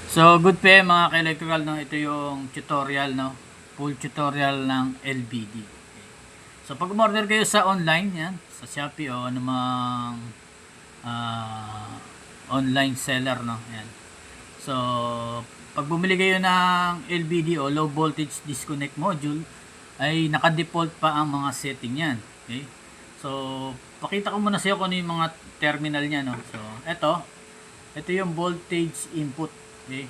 So, good pe mga ka-electrical, no? Ito yung tutorial, no? Full tutorial ng LBD. Okay. So, pag umorder kayo sa online, yan, sa Shopee o anumang online seller, no? Yan. So, pag bumili kayo ng LBD o low voltage disconnect module, ay naka-default pa ang mga setting yan. Okay? So, pakita ko muna sa iyo kung ano yung mga terminal niya, no? So, ito yung voltage input. Okay?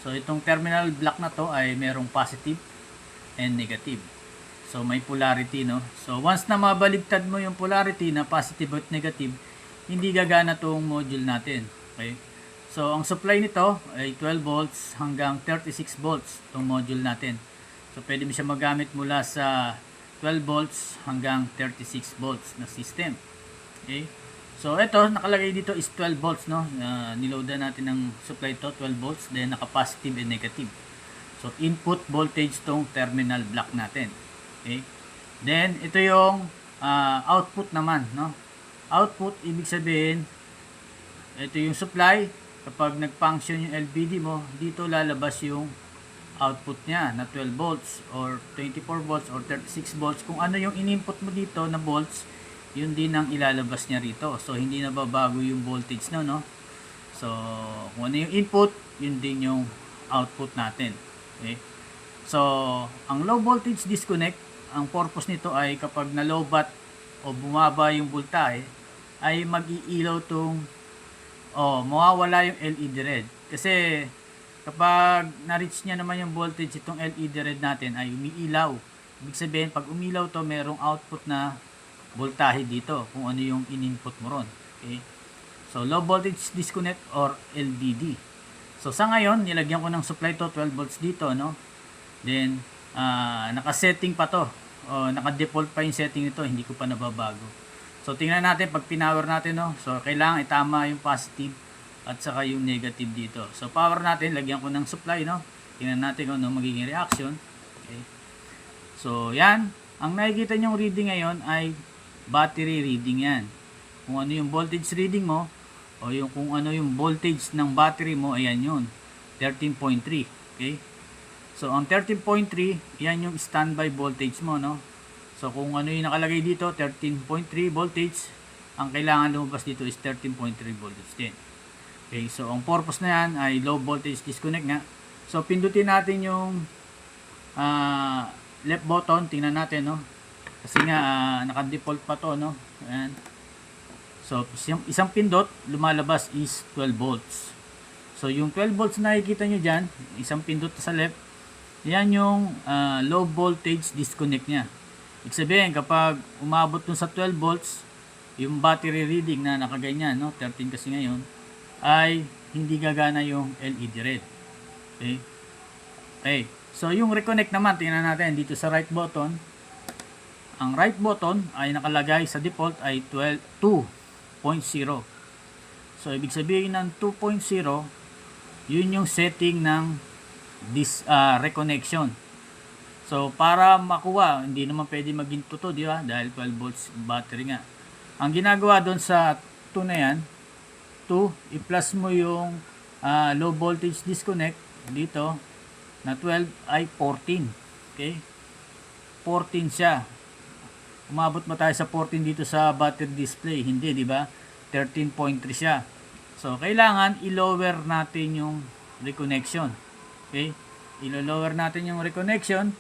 So, itong terminal block na to ay merong positive and negative. So, may polarity, no? So, once na mabaligtad mo yung polarity na positive at negative, hindi gagana tong module natin. Okay? So, ang supply nito ay 12 volts hanggang 36 volts itong module natin. So, pwede mo siya magamit mula sa 12 volts hanggang 36 volts na system. Okay? So, ito, nakalagay dito is 12 volts, no? Niloadan natin ng supply ito, 12 volts, then naka-positive and negative. So, input voltage tong terminal block natin. Okay? Then, ito yung output naman, no? Output, ibig sabihin, ito yung supply. Kapag nag-function yung LBD mo, dito lalabas yung output niya na 12 volts or 24 volts or 36 volts. Kung ano yung in-input mo dito na volts, yun din ang ilalabas niya rito. So, hindi na babago yung voltage na, no? So, kung ano yung input, yun din yung output natin. Okay? So, ang low voltage disconnect, ang purpose nito ay kapag na-lowbat o bumaba yung voltahe, ay mag-iilaw tong mawawala yung LED red. Kasi kapag na-reach niya naman yung voltage itong LED red natin ay umiilaw. Ibig sabihin, pag umilaw to, merong output na voltahe dito kung ano yung in-input mo ron. Okay? So, low voltage disconnect or LVD. So, sa ngayon, nilagyan ko ng supply to 12 volts dito, no? Then, naka-setting pa to. Naka-default pa yung setting nito, hindi ko pa nababago. So, tingnan natin pag pinower natin, no? So, kailangan itama yung positive at saka yung negative dito. So, power natin, lagyan ko ng supply, no? Tingnan natin kung ano magiging reaction. Okay. So, yan. Ang nakikita nyong reading ngayon ay battery reading yan. Kung ano yung voltage reading mo, o yung kung ano yung voltage ng battery mo, ayan yun. 13.3. Okay? So, ang 13.3, yan yung standby voltage mo, no? So, kung ano yung nakalagay dito, 13.3 voltage, ang kailangan lumabas dito is 13.3 voltage din. Okay, so ang purpose na yan ay low voltage disconnect nga. So, pindutin natin yung left button, tingnan natin, no? Kasi nga, naka-default pa to, no? Ayan. So, isang pindot, lumalabas is 12 volts. So, yung 12 volts na nakikita nyo dyan, isang pindot sa left, yan yung low voltage disconnect nya. Ibig sabihin, kapag umabot dun sa 12 volts, yung battery reading na nakaganyan, no? 13 kasi ngayon, ay hindi gagana yung LED red. Okay? Okay. So, yung reconnect naman, tingnan natin dito sa right button. Ang right button ay nakalagay sa default ay 2.0. So, ibig sabihin ng 2.0, yun yung setting ng this reconnection. So, para makuha, hindi naman pwede maging 2 to, di ba? Dahil 12 volts battery nga. Ang ginagawa doon sa 2 na yan, 2, i-plus mo yung low voltage disconnect dito na 12 ay 14. Okay? 14 siya. Umabot ba tayo sa 14 dito sa battery display? Hindi, di ba? 13.3 siya. So, kailangan i-lower natin yung reconnection. Okay? I-lower natin yung reconnection.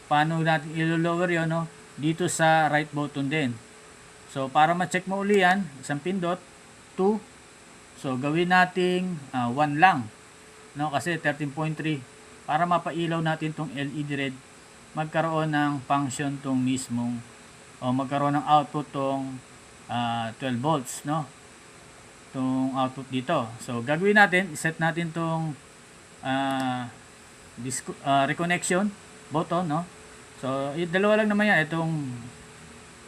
Paano natin i-lower yun, no? Dito sa right button din. So, para ma-check mo uli yan, isang pindot, 2. So, gawin nating 1 lang. No? Kasi 13.3. Para mapailaw natin tong LED red, magkaroon ng function tong mismong, o magkaroon ng output tong 12 volts, no? Tong output dito. So, gagawin natin, iset natin tong reconnection button, no? So, dalawa lang naman yan, itong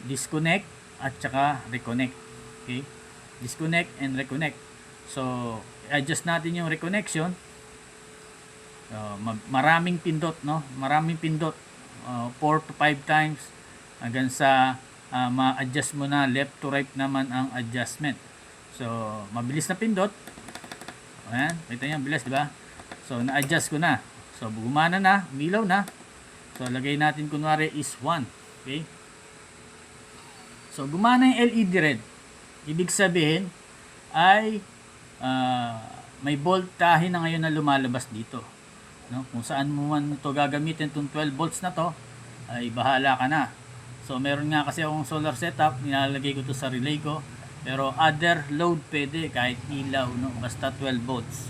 disconnect at saka reconnect. Okay? Disconnect and reconnect. So, adjust natin yung reconnection. So, maraming pindot, no? Maraming pindot. 4 to 5 times hanggang sa ma-adjust mo na left to right naman ang adjustment. So, mabilis na pindot. Ayan, kita niyo, bilis, di ba? So, na-adjust ko na. So, gumana na, umilaw na. So, lagay natin kunwari is 1. Okay? So, gumana yung LED red. Ibig sabihin ay may voltahe na ngayon na lumalabas dito. No? Kung saan mo man ito gagamitin, itong 12 volts na to, ay bahala ka na. So, meron nga kasi akong solar setup, nilalagay ko to sa relay ko. Pero other load pwede, kahit ilaw, no? Basta 12 volts.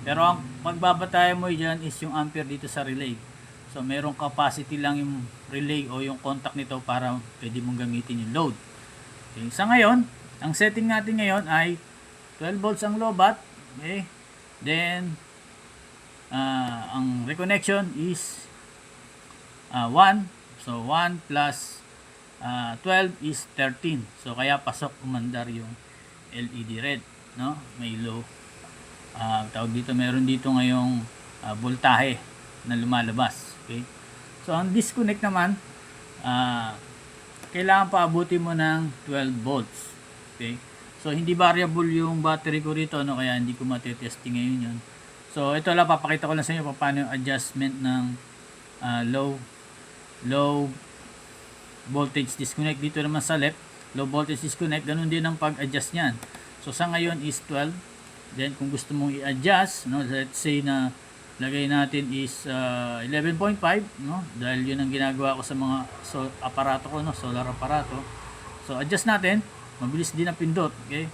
Pero ang pagbabatayan mo dyan is yung ampere dito sa relay. So, merong capacity lang yung relay o yung contact nito para pwede mong gamitin yung load. Okay. Sa ngayon, ang setting natin ngayon ay 12 volts ang lobat. Okay. Then, ang reconnection is 1. So, 1 plus 12 is 13. So, kaya pasok umandar yung LED red. No? May low. Tawag dito, meron dito ngayong voltahe na lumalabas. Okay? So, ang disconnect naman, kailangan paabuti mo ng 12 volts. Okay? So, hindi variable yung battery ko rito, no? Kaya hindi ko matitesting ngayon yun. So, ito lang, papakita ko lang sa inyo paano yung adjustment ng low voltage disconnect. Dito naman sa left, low voltage disconnect, ganun din ang pag-adjust niyan. So, sa ngayon is 12. Then, kung gusto mong i-adjust, no, let's say na lagay natin is 11.5, no? Dahil yun ang ginagawa ko sa mga aparato ko, no? Solar aparato. So, adjust natin. Mabilis din ang pindot. Okay?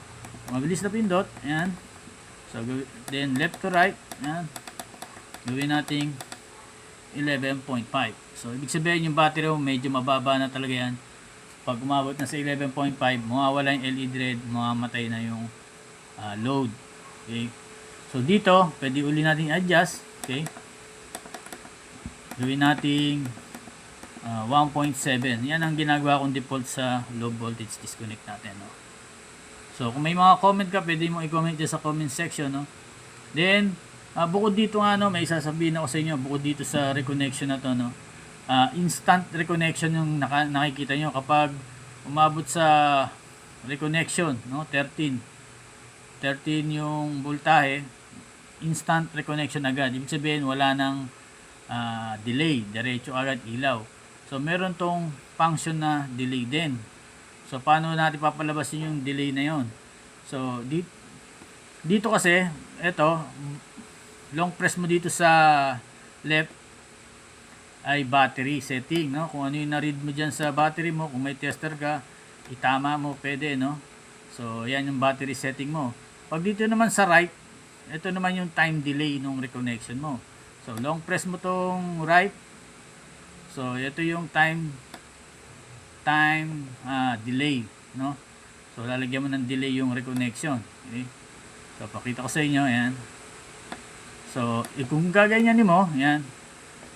Mabilis na pindot. Ayan. So, then left to right. Ayan. Gawin natin 11.5. So, ibig sabihin yung battery mo medyo mababa na talaga yan. Pag umabot na sa 11.5, mawawala yung LED red, mamamatay na yung load. Okay. So, dito, pwede uli natin adjust. Okay. Gawin natin 1.7. Yan ang ginagawa kong default sa low voltage disconnect natin. No? So, kung may mga comment ka, pwede mo i-comment dyan sa comment section. No? Then, bukod dito nga, no, may sasabihin ako sa inyo, bukod dito sa reconnection na to, no, instant reconnection yung nakikita nyo kapag umabot sa reconnection, no, 13 yung voltahe, instant reconnection agad. Ibig sabihin wala nang delay, diretso agad ilaw. So meron tong function na delay din. So paano natin papalabasin yung delay na yon? So dito kasi eto, long press mo dito sa left ay battery setting, no? Kung ano yung na-read mo diyan sa battery mo, kung may tester ka, itama mo, pwede, no? So yan yung battery setting mo. Pag dito naman sa right, ito naman yung time delay ng reconnection mo. So, long press mo tong right. So, ito yung time delay, no? So, lalagyan mo ng delay yung reconnection. Okay? So, pakita ko sa inyo, ayan. So, kung gaganyan mo, ayan.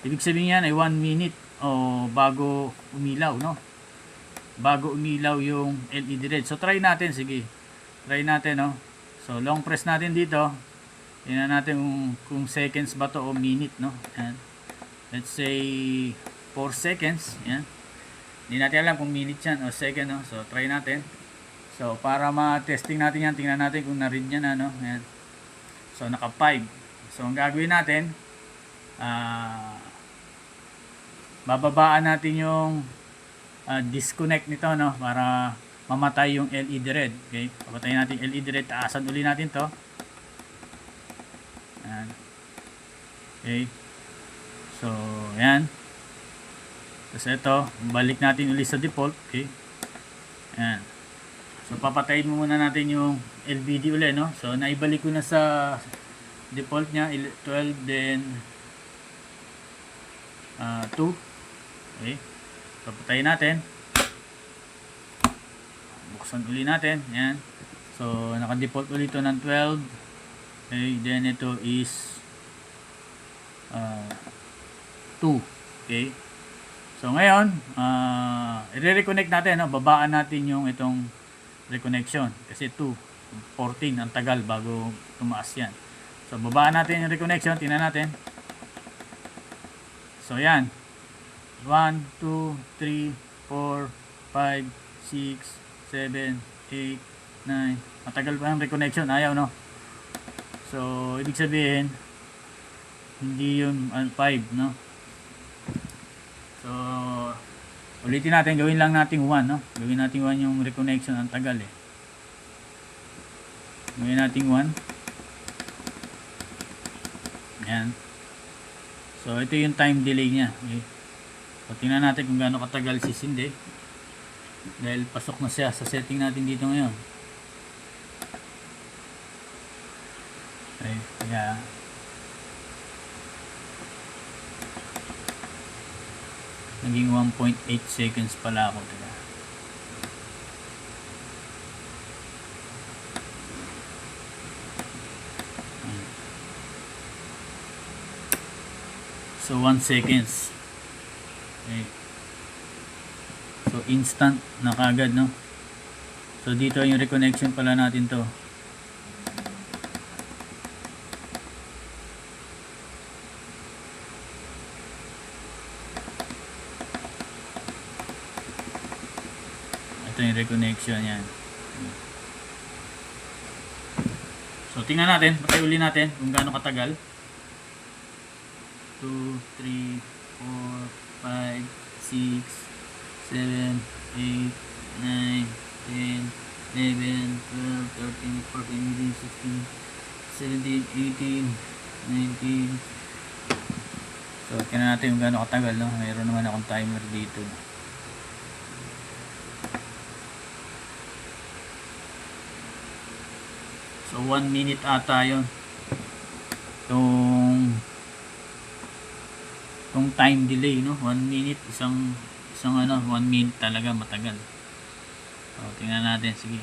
Ibig sabihin yan ay 1 minute o bago umilaw, no? Bago umilaw yung LED red. So, try natin, sige. Try natin, no? So, long press natin dito. Tingnan natin kung seconds ba to o minute, no? Ayan. Let's say 4 seconds. Ayan. Hindi natin alam kung minute yan o second, no? So, try natin. So, para ma-testing natin yan, tingnan natin kung na-read niya na, no? Ayan. So, naka 5. So, ang gagawin natin, bababaan natin yung disconnect nito, no? Para mamatay yung LED red. Okay? Papatayin natin yung LED red. Taasan uli natin to. Ayan. Okay. So, ayan. Tapos ito, balik natin ulit sa default. Okay. Ayan. So, papatayin mo muna natin yung LVD ulit, no? So, naibalik ko na sa default niya, 12, then 2. Okay. Papatayin natin. Buksan ulit natin. Ayan. So, naka-default ulit ito ng 12. Okay. Then, ito is 2. Okay. So, ngayon, i-reconnect natin. No? Babaan natin yung itong reconnection. Kasi 2, 14. Ang tagal bago tumaas yan. So, babaan natin yung reconnection. Tingnan natin. So, yan. 1, 2, 3, 4, 5, 6, 7, 8, 9. Matagal pa ang reconnection. Ayaw, no? So, ibig sabihin, hindi yung 5, no? So, ulitin natin, gawin lang natin 1, no? Gawin natin 1 yung reconnection, ang tagal eh. Gawin natin 1. Yan. So, ito yung time delay niya. Okay. So, tingnan natin kung gaano katagal sisindi. Dahil pasok na siya sa setting natin dito ngayon. Okay, kaya naging 1.8 seconds pala ako. Diba? So 1 seconds. Okay. So instant na kagad, no? So dito yung reconnection pala natin to. Ito yung reconnection yan. So tingnan natin, patay uli natin kung gaano katagal. 2, 3, 4, 5, 6, 7, 8, 9, 10, 11, 12, 13, 14, 15, 16, 17, 18, 19. So tingnan natin kung gaano katagal, no? Mayroon naman akong timer dito. So 1 minute ata yun. Itong time delay, no? 1 minute, isang 1 minute talaga matagal. So tingnan natin, sige.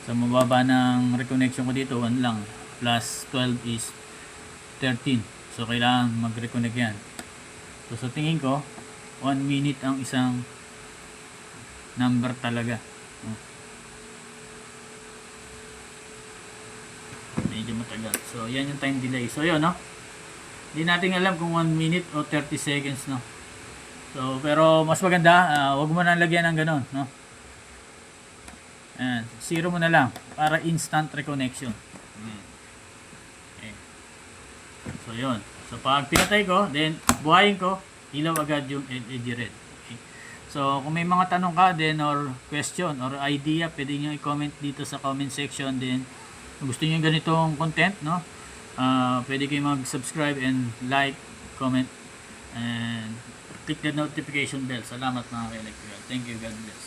So mababa ng reconnection ko dito, 1 lang. Plus 12 is 13. So kailangan mag-reconnect yan. So sa tingin ko, 1 minute ang isang number talaga. Medyo matagal. So yan yung time delay. So yun, no? Hindi natin alam kung 1 minute o 30 seconds, no? So pero mas maganda, wag mo na lagyan ng ganun, no? Ayan, 0 mo na lang para instant reconnection. Okay. So yun. So pag pinatay ko, then buhayin ko, ilaw agad yung LED red. Okay. So kung may mga tanong ka din or question or idea, pwede nyo i-comment dito sa comment section din. Kung gusto niyo ganitong content, no? Pwede kayo mag-subscribe and like, comment, and click the notification bell. Salamat mga ka-electrical. Thank you. God bless.